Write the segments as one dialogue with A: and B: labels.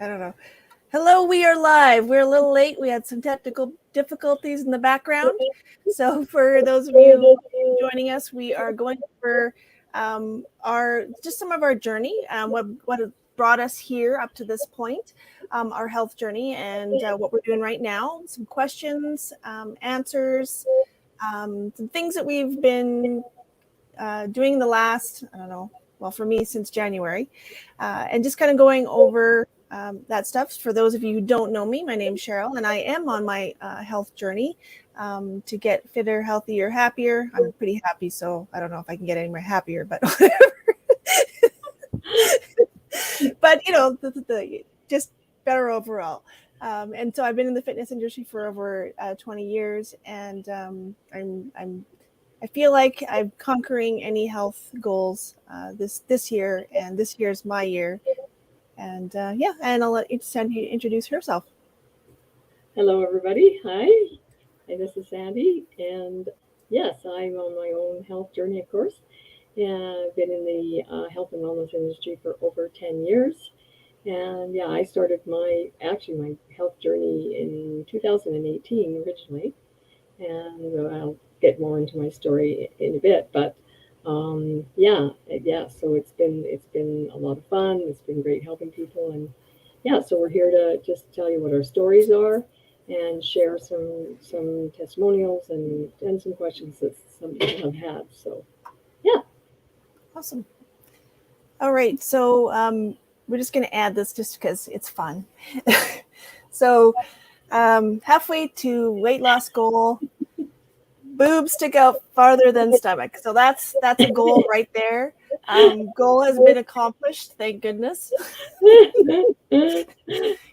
A: I don't know. Hello, we are live. We're a little late. We had some technical difficulties in the background. So for those of you joining us, we are going over our just some of our journey, what brought us here up to this point, our health journey, and what we're doing right now. Some questions, answers, some things that we've been doing the last, I don't know, well, for me since January, and just kind of going over that stuff. For those of you who don't know me, my name's Cheryl, and I am on my health journey to get fitter, healthier, happier. I'm pretty happy, so I don't know if I can get any more happier, but whatever. But just better overall. And so I've been in the fitness industry for over 20 years, and I feel like I'm conquering any health goals this year, and this year's my year. And and I'll let Sandy introduce herself.
B: Hello, everybody. Hi. Hey, this is Sandy. And yes, I'm on my own health journey, of course. And I've been in the health and wellness industry for over 10 years. And yeah, I started my health journey in 2018 originally. And I'll get more into my story in a bit. But yeah. So it's been a lot of fun. It's been great helping people, and yeah, so we're here to just tell you what our stories are and share some testimonials and some questions that some people have had. So yeah.
A: Awesome. All right, so we're just going to add this just because it's fun. So halfway to weight loss goal, boobs stick out farther than stomach. So that's a goal right there. Goal has been accomplished, thank goodness. You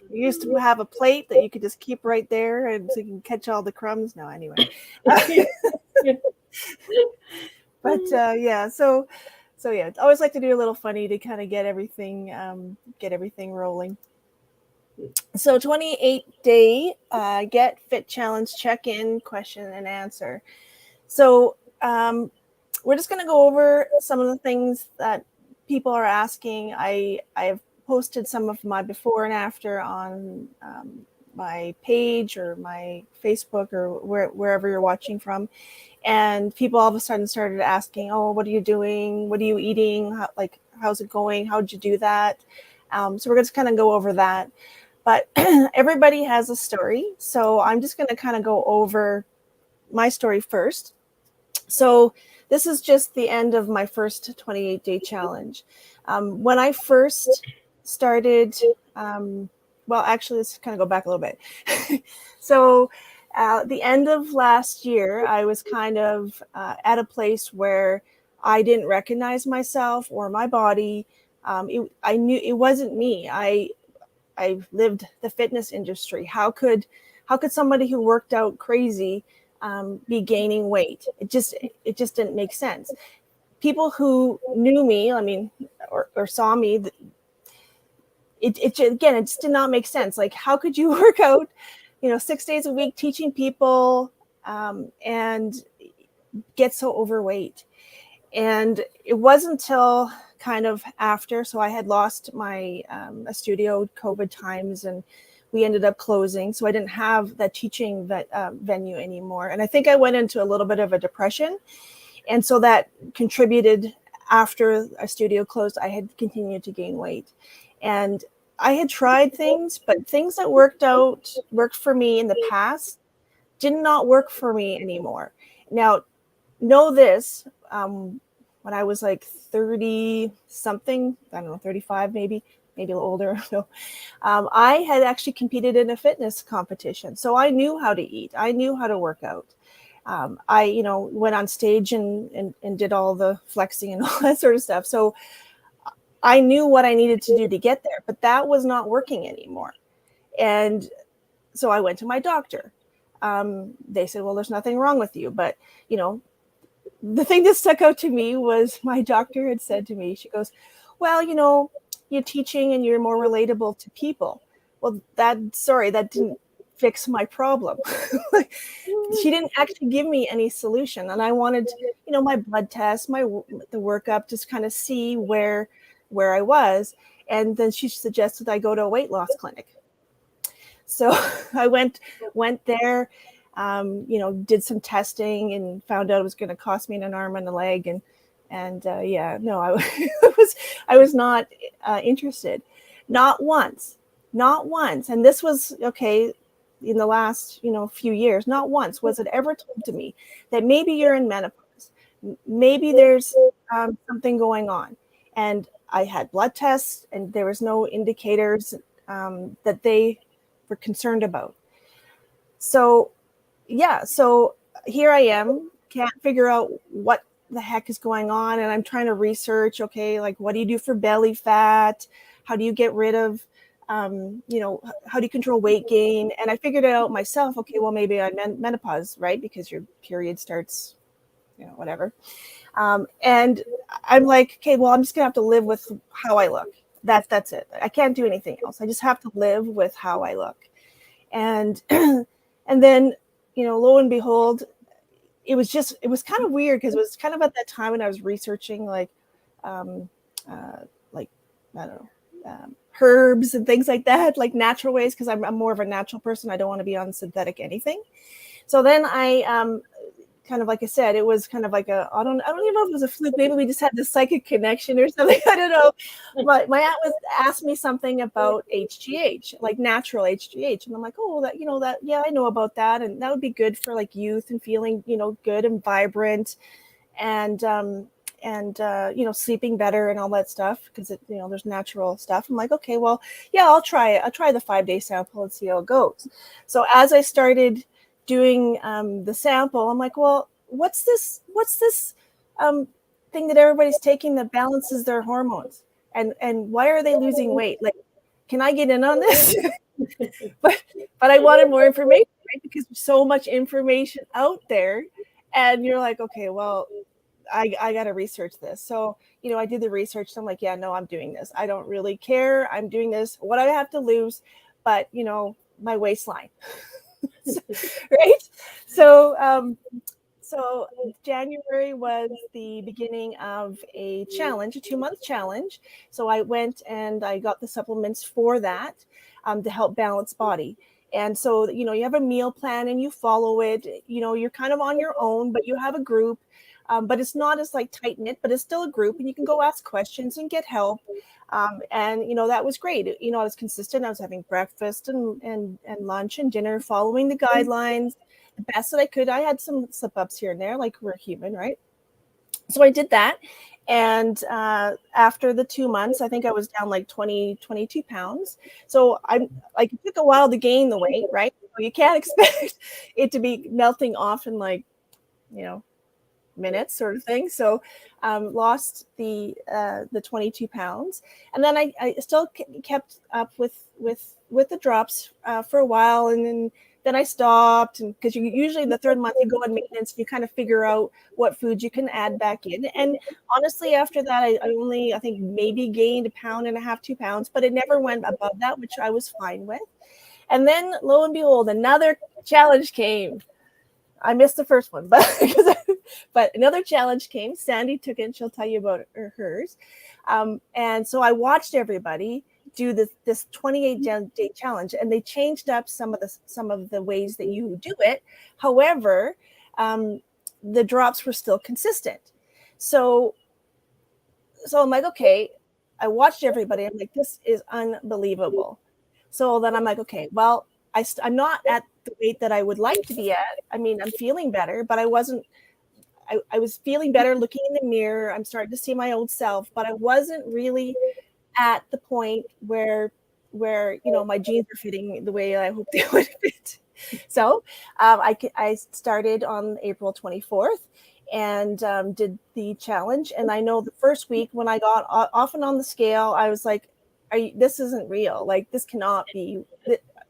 A: used to have a plate that you could just keep right there and so you can catch all the crumbs. No, anyway. But yeah, so yeah, I always like to do a little funny to kind of get everything rolling. So 28-day Get Fit Challenge check-in, question and answer. So we're just going to go over some of the things that people are asking. I've posted some of my before and after on my page or my Facebook or wherever you're watching from. And people all of a sudden started asking, oh, what are you doing? What are you eating? How's it going? How'd you do that? So we're going to kind of go over that. But everybody has a story. So I'm just going to kind of go over my story first. So this is just the end of my first 28-day challenge. When I first started, well, actually, let's kind of go back a little bit. So the end of last year, I was kind of at a place where I didn't recognize myself or my body. I knew it wasn't me. I lived the fitness industry. How could somebody who worked out crazy be gaining weight? It just didn't make sense. People who knew me, I mean, or saw me, it just did not make sense. Like, how could you work out, 6 days a week teaching people and get so overweight? And it wasn't until kind of after, so I had lost my a studio COVID times, and we ended up closing. So I didn't have that teaching venue anymore. And I think I went into a little bit of a depression. And so that contributed. After a studio closed, I had continued to gain weight. And I had tried things, but things that worked for me in the past did not work for me anymore. Now, know this, when I was like 30 something, I don't know, 35 maybe a little older. No, I had actually competed in a fitness competition. So I knew how to eat. I knew how to work out. I went on stage and did all the flexing and all that sort of stuff. So I knew what I needed to do to get there, but that was not working anymore. And so I went to my doctor. They said, well, there's nothing wrong with you. But, the thing that stuck out to me was my doctor had said to me, she goes, well, you're teaching and you're more relatable to people. Well, that didn't fix my problem. She didn't actually give me any solution. And I wanted, my blood test, the workup, just kind of see where I was. And then she suggested I go to a weight loss clinic. So I went there, did some testing and found out it was going to cost me an arm and a leg, and yeah, no, I was not interested, not once, not once. And this was okay in the last few years. Not once was it ever told to me that maybe you're in menopause, maybe there's something going on. And I had blood tests, and there was no indicators that they were concerned about. So yeah, so here I am, can't figure out what the heck is going on, and I'm trying to research. Okay, like what do you do for belly fat? How do you get rid of, how do you control weight gain? And I figured it out myself. Okay, well maybe I'm menopause, right? Because your period starts, whatever. And I'm like, okay, well I'm just gonna have to live with how I look. That's it. I can't do anything else. I just have to live with how I look. And and then lo and behold, it was kind of weird because it was kind of at that time when I was researching um, like I don't know, herbs and things like that, like natural ways, because I'm more of a natural person. I don't want to be on synthetic anything. So then I kind of, like I said, it was kind of like I don't even know if it was a fluke. Maybe we just had this psychic connection or something. I don't know. But my aunt was asked me something about HGH, like natural HGH, and I'm like, oh, that yeah, I know about that, and that would be good for like youth and feeling good and vibrant, and sleeping better and all that stuff, because there's natural stuff. I'm like, okay, well, yeah, I'll try it. I'll try the 5-day sample and see how it goes. So as I started doing the sample, I'm like, well, what's this um, thing that everybody's taking that balances their hormones, and why are they losing weight? Like, can I get in on this? but I wanted more information, right? Because there's so much information out there, and you're like, okay, well, I got to research this. So, I did the research. So I'm like, yeah, no, I'm doing this. I don't really care. I'm doing this. What I have to lose, but my waistline, right? So, so January was the beginning of a challenge, a 2-month challenge. So I went and I got the supplements for that, to help balance body. And so, you have a meal plan and you follow it. You're kind of on your own, but you have a group. But it's not as like tight knit, but it's still a group, and you can go ask questions and get help. And that was great. I was consistent. I was having breakfast and lunch and dinner, following the guidelines the best that I could. I had some slip ups here and there, like we're human, right? So I did that. And after the 2 months, I think I was down like 22 pounds. So I'm like, it took a while to gain the weight, right? So you can't expect it to be melting off in like, minutes sort of thing. So lost the 22 pounds, and then I still kept up with the drops for a while, and then I stopped, and because you usually the third month you go on maintenance, you kind of figure out what foods you can add back in. And honestly, after that, I think maybe gained 1.5 pounds, 2 pounds, but it never went above that, which I was fine with. And then lo and behold, another challenge came. I missed the first one, but another challenge came. Sandy took it, and she'll tell you about hers. And so I watched everybody do this 28-day challenge, and they changed up some of the ways that you do it. However, the drops were still consistent. So I'm like, okay. I watched everybody. I'm like, this is unbelievable. So then I'm like, okay, well, I'm not at the weight that I would like to be at. I mean, I'm feeling better, but I wasn't. I was feeling better looking in the mirror. I'm starting to see my old self, but I wasn't really at the point where my jeans are fitting the way I hoped they would fit. So I started on April 24th and did the challenge. And I know the first week when I got off and on the scale, I was like, this isn't real. Like, this cannot be,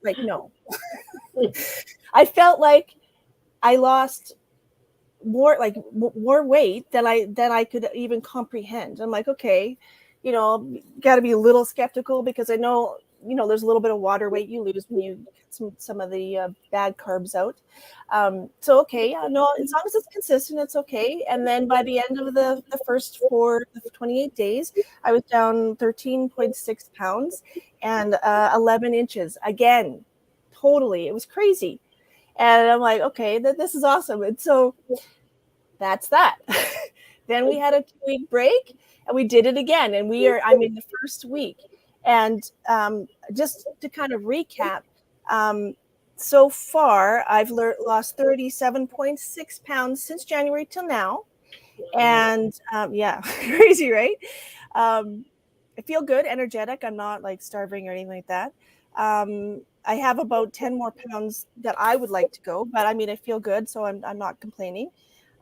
A: like, no. I felt like I lost more weight than I could even comprehend. I'm like, okay, got to be a little skeptical, because I know there's a little bit of water weight you lose when you get some of the bad carbs out. So okay, yeah, no, as long as it's consistent, it's okay. And then by the end of the first 28 days, I was down 13.6 pounds and 11 inches again. Totally, it was crazy. And I'm like, okay, this is awesome. And so that's that. Then we had a 2-week break and we did it again. And I'm in the first week. And just to kind of recap, um, so far I've lost 37.6 pounds since January till now.
B: Wow.
A: And yeah, crazy, right? Um, I feel good, energetic. I'm not like starving or anything like that. I have about 10 more pounds that I would like to go, but I mean, I feel good, so I'm not complaining.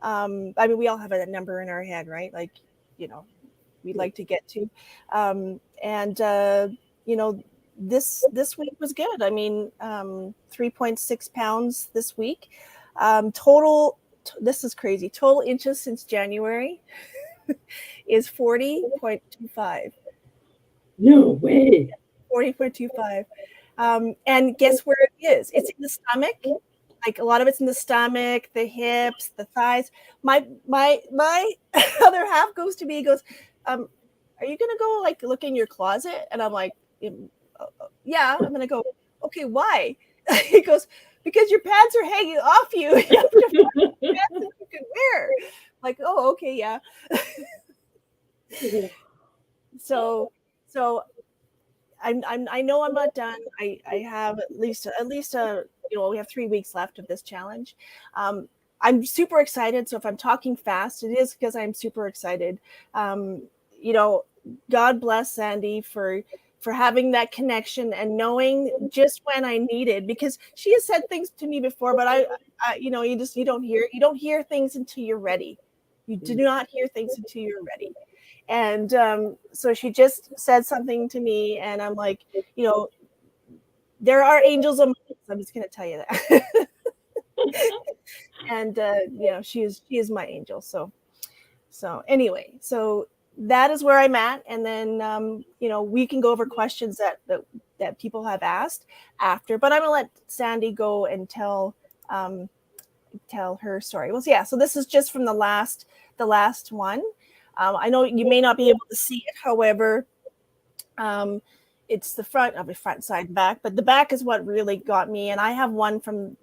A: I mean, we all have a number in our head, right? Like, you know, we'd like to get to. And you know, this week was good. I mean, 3.6 pounds this week. Total. This is crazy. Total inches since January is 40.25.
B: No way.
A: 40.25. And guess where it is? It's in the stomach. Like a lot of it's in the stomach, the hips, the thighs. My other half goes to me, goes, are you gonna go like look in your closet? And I'm like, yeah, I'm gonna go, okay, why? He goes, because your pants are hanging off you. You have to find pants that you can wear. Like, oh, okay, yeah. So so I know I'm not done. I have at least we have 3 weeks left of this challenge. Um, I'm super excited. So if I'm talking fast, it is because I'm super excited. Um, you know, God bless Sandy for having that connection and knowing just when I needed, because she has said things to me before, but you don't hear things until you're ready. You do not hear things until you're ready. And so she just said something to me, and I'm like, you know, there are angels among us. I'm just going to tell you that. And she is my angel. So anyway, so that is where I'm at, and then we can go over questions that people have asked after. But I'm gonna let Sandy go and tell her story. Well, so yeah. So this is just from the last one. I know you may not be able to see it, however. Um, it's the front side back, but the back is what really got me. And I have one from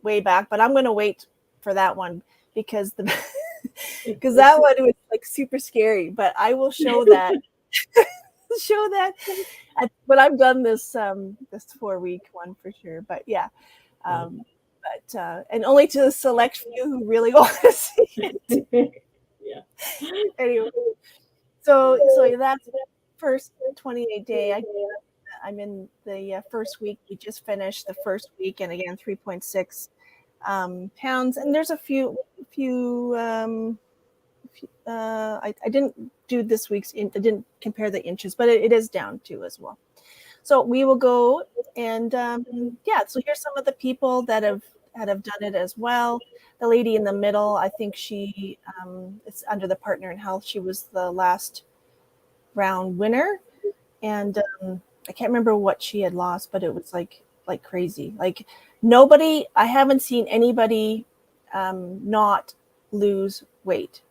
A: way back, but I'm going to wait for that one because because that one was like super scary. But I will show that when I've done this 4-week one for sure. But yeah, um, but and only to the select few who really want to see it.
B: Yeah.
A: Anyway, so that's first 28 day. I'm in the first week. We just finished the first week, and again 3.6 pounds. And there's a few. I didn't do this week's. I didn't compare the inches, but it is down too as well. So we will go and yeah. So here's some of the people that have done it as well. The lady in the middle, I think it's under the Partner in Health. She was the last round winner, and I can't remember what she had lost, but it was like crazy. Like I haven't seen anybody not lose weight,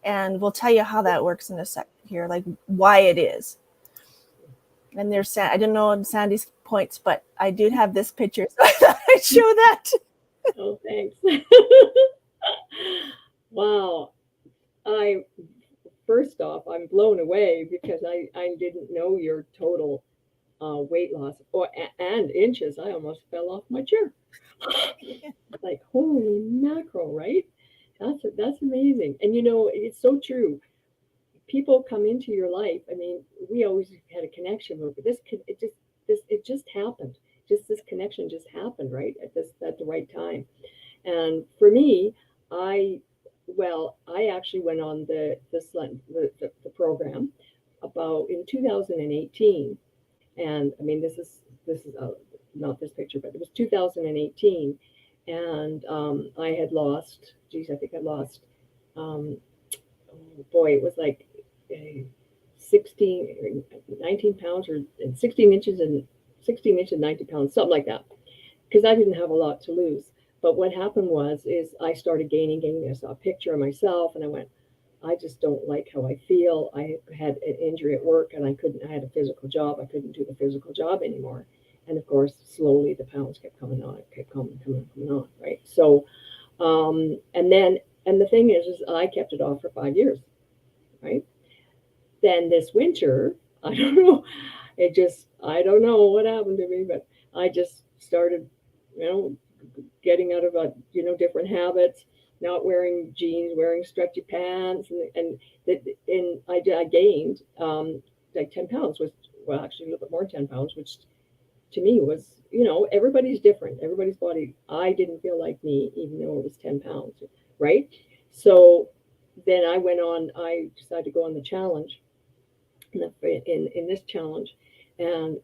A: and we'll tell you how that works in a second here, like why it is. And I didn't know Sandy's points, but I do have this picture, so I thought I'd show that.
B: Oh, thanks. Wow. I First off, I'm blown away because I didn't know your total weight loss and inches. I almost fell off my chair. Like holy mackerel, right? That's amazing. And it's so true. People come into your life. I mean, we always had a connection, but it just happened. Just this connection just happened right at the right time. And for me, I I actually went on the program about in 2018, and I mean this is not this picture, but it was 2018, and I had lost. Geez, I think I lost. Um, oh boy, it was like 16, 19 pounds or 16 inches and 16 inches, 90 pounds, something like that, because I didn't have a lot to lose. But what happened is I started gaining. I saw a picture of myself, and I went, I just don't like how I feel. I had an injury at work, and I couldn't. I had a physical job. I couldn't do the physical job anymore. And of course, slowly the pounds kept coming on. It kept coming on. Right. So, and then, and the thing is I kept it off for 5 years. Right. Then this winter, I don't know. It just, I don't know what happened to me, but I just started, you know, getting out of different habits, not wearing jeans, wearing stretchy pants, and I gained like 10 pounds, was well actually a little bit more than 10 pounds, which to me was, everybody's different, everybody's body. I didn't feel like me, even though it was 10 pounds, right? So then I went on. I decided to go on the challenge, in this challenge, and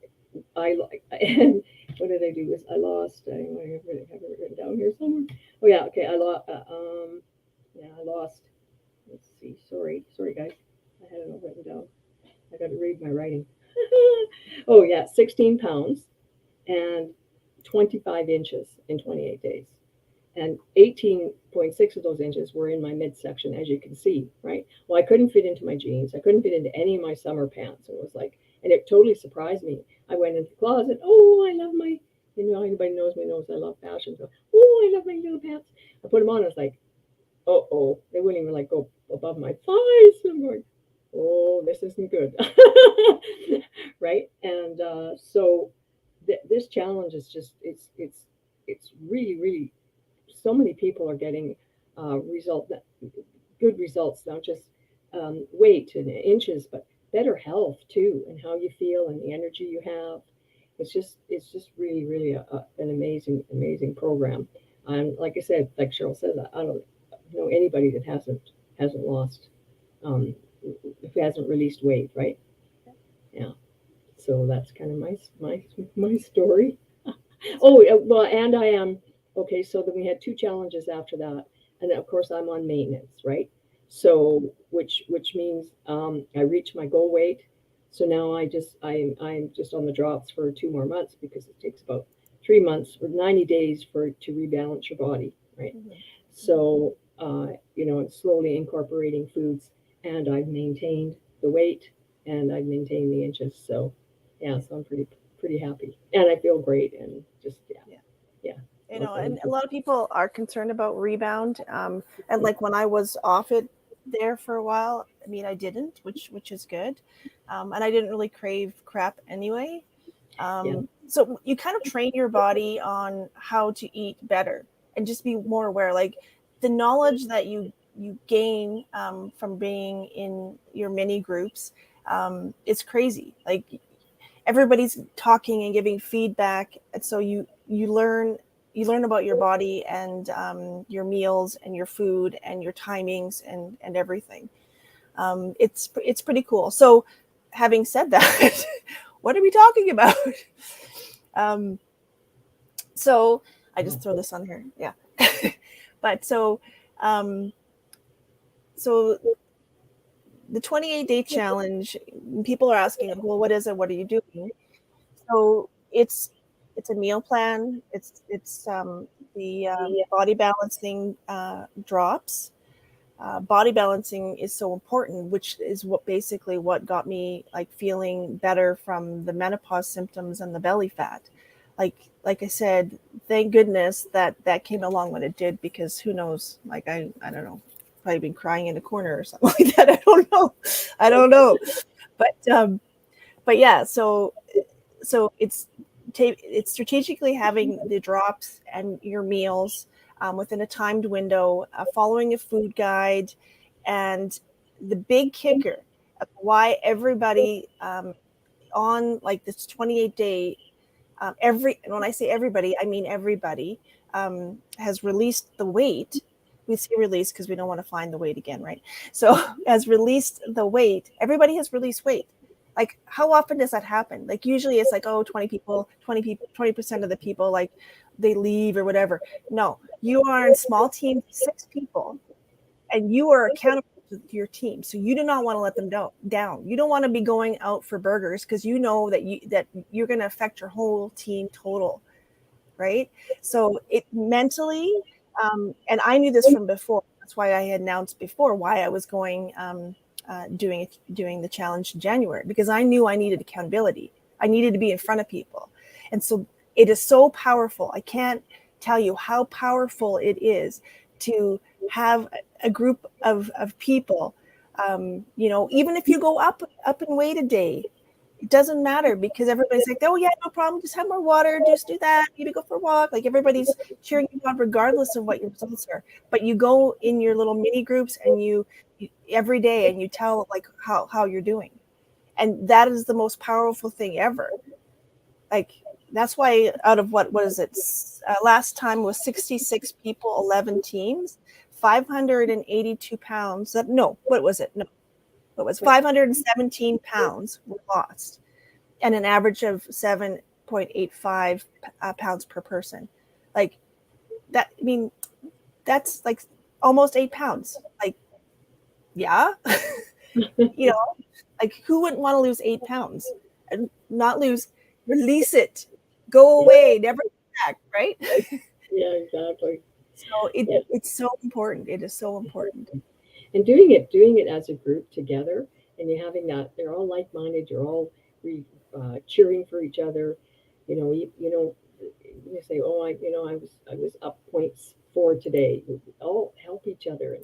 B: I and what did I do? Was I lost? I have it written down here somewhere. Oh yeah, okay. I lost. Yeah, I lost. Let's see. Sorry, guys. I had it all written down. I got to read my writing. Oh yeah, 16 pounds and 25 inches in 28 days. And 18.6 of those inches were in my midsection, as you can see, right? Well, I couldn't fit into my jeans. I couldn't fit into any of my summer pants. It was like, and it totally surprised me. I went into the closet. Oh, I love my, anybody knows me knows I love fashion. So, oh, I love my little pants. I put them on. I was like, oh, they wouldn't even like go above my thighs. I'm going, oh, this isn't good, right? And so this challenge is just, it's really, really, so many people are getting good results, not just weight and inches, but better health too, and how you feel and the energy you have. It's just really, really an amazing program. And like I said, like Cheryl says, I don't know anybody that hasn't lost, um, who hasn't released weight, right? Yeah. So that's kind of my story. Oh, well, and I am okay. So then we had two challenges after that, and then of course I'm on maintenance, right? So which means I reached my goal weight. So now I'm just on the drops for 2 more months, because it takes about 3 months or 90 days to rebalance your body, right?
A: Mm-hmm.
B: So and slowly incorporating foods, and I've maintained the weight, and I've maintained the inches. So yeah, so I'm pretty happy, and I feel great, and just
A: Yeah.
B: yeah,
A: And a lot of people are concerned about rebound. And like when I was off it there for a while, I mean, I didn't, which is good. And I didn't really crave crap anyway.
B: yeah,
A: So you kind of train your body on how to eat better and just be more aware. Like the knowledge that you gain from being in your mini groups, it's crazy. Like everybody's talking and giving feedback, and so you learn about your body and your meals and your food and your timings and everything. It's pretty cool. So having said that, what are we talking about? um, so I just throw this on here, yeah. But um, so the 28-day challenge, people are asking, well, what is it, what are you doing? So it's a meal plan. It's the body balancing drops. Body balancing is so important, which is what got me like feeling better from the menopause symptoms and the belly fat. Like like I said, thank goodness that came along when it did, because who knows? Like I don't know, probably been crying in a corner or something like that. I don't know, but yeah. So it's strategically having the drops and your meals within a timed window, following a food guide, and the big kicker of why everybody on like this 28-day, when I say everybody, I mean everybody, has released the weight. We say release because we don't want to find the weight again, right? So has released the weight. Everybody has released weight. Like how often does that happen? Like usually it's like, oh, 20 people, 20% of the people, like they leave or whatever. No, you are in small teams, 6 people, and you are accountable to your team. So you do not want to let them down. You don't want to be going out for burgers because you know that you're going to affect your whole team total, right? So it mentally, and I knew this from before. That's why I had announced before why I was going doing the challenge in January, because I knew I needed accountability. I needed to be in front of people, and so it is so powerful. I can't tell you how powerful it is to have a group of people. Even if you go up in weight a day, it doesn't matter because everybody's like, oh yeah, no problem, just have more water, just do that, maybe go for a walk. Like everybody's cheering you on regardless of what your results are. But you go in your little mini groups and you every day and you tell like how you're doing. And that is the most powerful thing ever. Like that's why out of what is it? Last time was 66 people, 11 teams, 582 pounds. No, what was it? No, it was 517 pounds were lost and an average of 7.85 pounds per person. Like that, I mean, that's like almost 8 pounds. Like, yeah, you know, like who wouldn't want to lose 8 pounds and not lose, release it, go away, never come back, right?
B: Yeah, exactly.
A: So
B: Yeah.
A: it's so important. It is so important.
B: And doing it as a group together, and you're having that, they're all like-minded, you're all cheering for each other. You say, oh, I was up points for today. We all help each other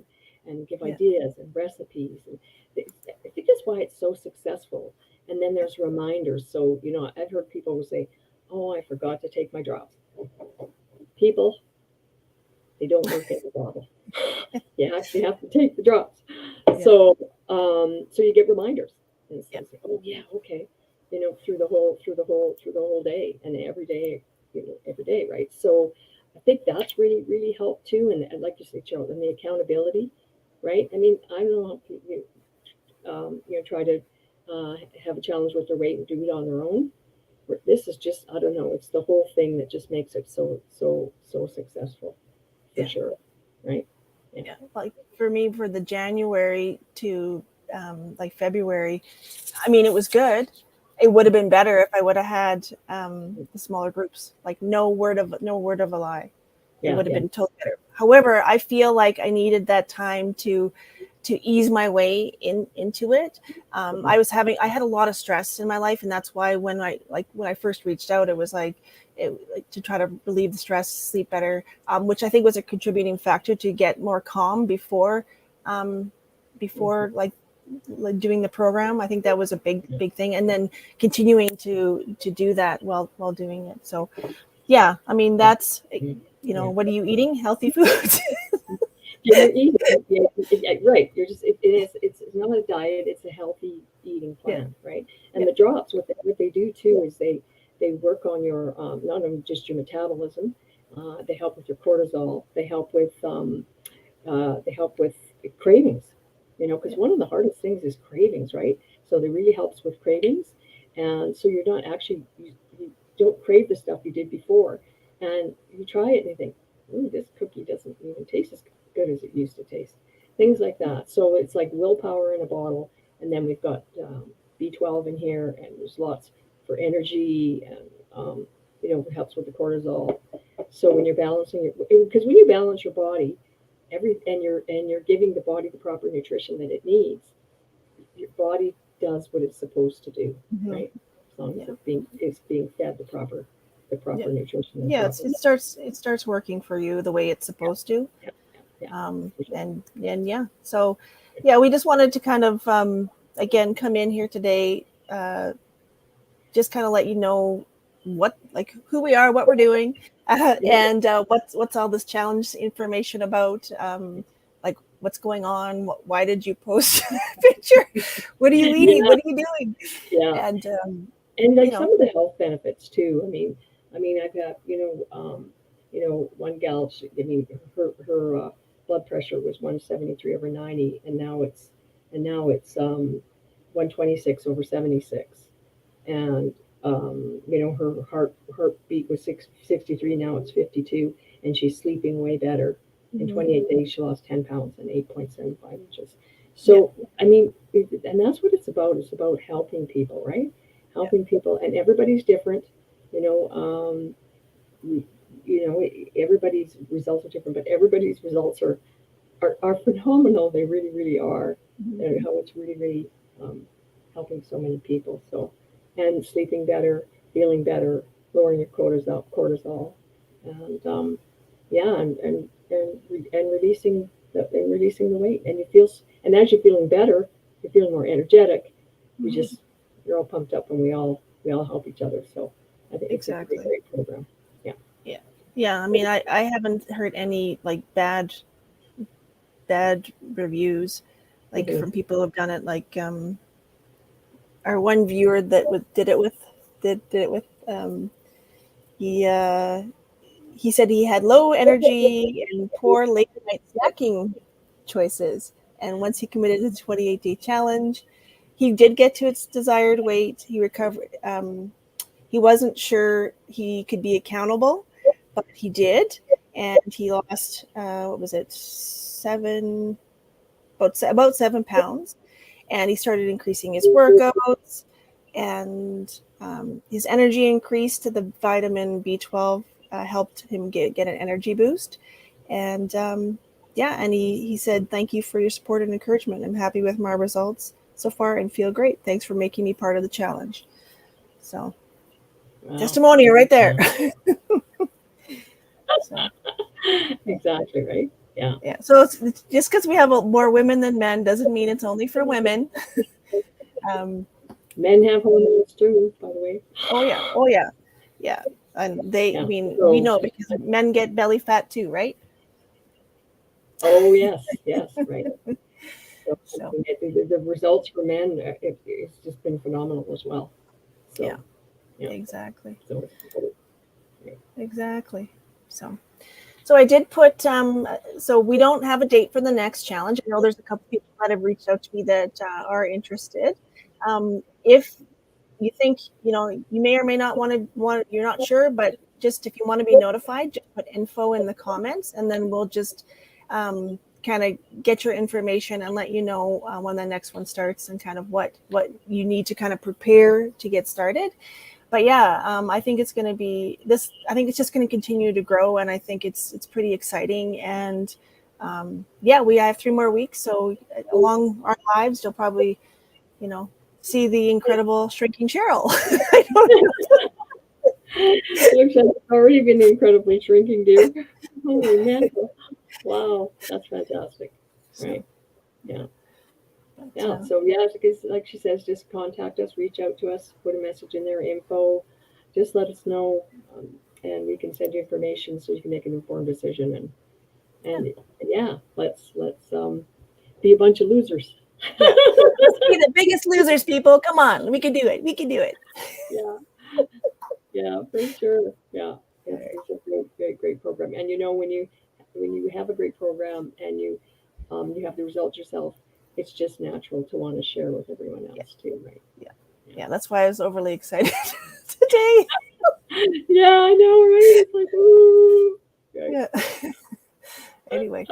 B: and give
A: Yeah.
B: ideas and recipes, and I think that's why it's so successful. And then there's reminders. So I've heard people who say, oh, I forgot to take my drops. People, they don't work in the bottle. You actually have to take the drops.
A: Yeah.
B: So you get reminders, and so
A: Yeah.
B: you say, oh yeah, okay, through the whole day, and every day, every day, right? So I think that's really really helped too, and like you say, Charles, and the accountability, right? I mean, I don't know how people try to uh, have a challenge with their weight and do it on their own. This is just, I don't know, it's the whole thing that just makes it so successful, for
A: Yeah.
B: sure, right? Yeah.
A: Yeah. Like for me, for the January to like February, I mean, it was good. It would have been better if I would have had the smaller groups. Like no word of a lie. It
B: Yeah,
A: would have
B: yeah.
A: been totally better. However, I feel like I needed that time to ease my way into it.
B: Mhm.
A: I had a lot of stress in my life, and that's why when I first reached out, it was like to try to relieve the stress, sleep better, which I think was a contributing factor to get more calm um, before like doing the program. I think that was a big thing, and then continuing to do that while doing it. So yeah, I mean that's
B: Mhm. Yeah.
A: what are you eating? Healthy foods.
B: Yeah, you're eating. Yeah, yeah, right. You're just. It's not a diet. It's a healthy eating
A: Yeah,
B: plan, right? And
A: yeah,
B: the drops, what they do too is they work on your not only just your metabolism. They help with your cortisol. They help with cravings. Because
A: yeah.
B: one of the hardest things is cravings, right? So they really helps with cravings, and so you're not actually you don't crave the stuff you did before, and you try it and you think, ooh, this cookie doesn't even taste as good as it used to taste. Things like that. So it's like willpower in a bottle, and then we've got B12 in here, and there's lots for energy, and it helps with the cortisol. So when you're balancing it, because when you balance your body, and you're giving the body the proper nutrition that it needs, your body does what it's supposed to do,
A: Hmm.
B: right? As long as
A: Yeah,
B: it's being fed the
A: yeah,
B: proper nutrition and
A: yeah.
B: proper.
A: It starts working for you the way it's
B: Yeah,
A: supposed to.
B: yeah, yeah, for sure.
A: And yeah, so yeah, we just wanted to kind of again come in here today, just kind of let you know what like who we are, what we're doing,
B: Yeah,
A: and what's all this challenge information about, like what's going on, why did you post a picture, what are you eating,
B: yeah,
A: what are you doing,
B: yeah.
A: and
B: And
A: you
B: like
A: know
B: some of the health benefits too. I mean, I've got one gal. Her blood pressure was 173/90, and now it's 126/76, and her heartbeat was 63. Now it's 52, and she's sleeping way better. In
A: mhm,
B: 28 days, she lost 10 pounds and 8.75 inches. So, I mean, and that's what it's about. It's about helping people, right?
A: yeah.
B: Helping people, and everybody's different. You know, we, everybody's results are different, but everybody's results are phenomenal. They really, really are.
A: Mhm.
B: And how it's really, really um, helping so many people. So, and sleeping better, feeling better, lowering your cortisol, and yeah, and releasing the weight. And and as you're feeling better, you're feeling more energetic. You
A: Mhm.
B: just you're all pumped up, and we all help each other. So, I think it's a great,
A: Exactly.
B: great program. Yeah.
A: Yeah. Yeah. I mean, I haven't heard any like bad reviews, like
B: Hmm.
A: from people who've done it. Like our one viewer that did it with he he said he had low energy and poor late night snacking choices. And once he committed to the 28-day challenge, he did get to its desired weight. He recovered. He wasn't sure he could be accountable, but he did, and he lost what was it, about 7 pounds, and he started increasing his workouts, and his energy increased. The vitamin B12 helped him get an energy boost, and yeah, and he said, "Thank you for your support and encouragement. I'm happy with my results so far and feel great. Thanks for making me part of the challenge." So
B: Wow.
A: testimonial right there.
B: Yeah.
A: So yeah,
B: Exactly right. Yeah.
A: yeah. So it's just because we have more women than men doesn't mean it's only for women. Um,
B: Men have hormones too, by the way.
A: oh yeah, oh yeah, yeah. And they, I
B: Yeah.
A: mean, we
B: So,
A: know because men get belly fat too, right?
B: oh yes, yes, right. So
A: So
B: the results for men, it's just been phenomenal as well.
A: yeah,
B: So yeah,
A: exactly,
B: so right.
A: exactly. So so I did put. So we don't have a date for the next challenge. I know there's a couple people that have reached out to me that are interested. If you think you may or may not want you're not sure, but just if you want to be notified, just put info in the comments, and then we'll just kind of get your information and let you know when the next one starts and kind of what you need to kind of prepare to get started. But yeah, I think it's going to be this. I think it's just going to continue to grow, and I think it's pretty exciting. And yeah, we have 3 more weeks, so along our lives, you'll probably you know see the incredible shrinking Cheryl. I don't
B: Looks like it's already been incredibly shrinking, dear. Holy mackerel! Wow, that's fantastic.
A: so,
B: Right? Yeah.
A: but
B: Yeah. So yeah, like she says, just contact us, reach out to us, put a message in there, info. Just let us know, and we can send you information so you can make an informed decision. And yeah, let's be a bunch of losers.
A: yeah, let's be the biggest losers, people. Come on, we can do it. We can do it.
B: Yeah, yeah, for sure. Yeah,
A: All
B: it's
A: right.
B: it's a great, great, great program. And when you have a great program and you have the results yourself, it's just natural to want to share with everyone
A: Yeah,
B: else too, right?
A: yeah,
B: Yeah.
A: yeah. That's why I was overly excited today.
B: Yeah, I know, right? It's like, ooh. Right.
A: Yeah. anyway,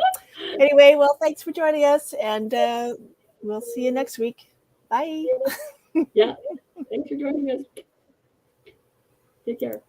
A: anyway, well, thanks for joining us, and we'll see you next week. Bye.
B: Yeah. Thanks for joining us. Take care.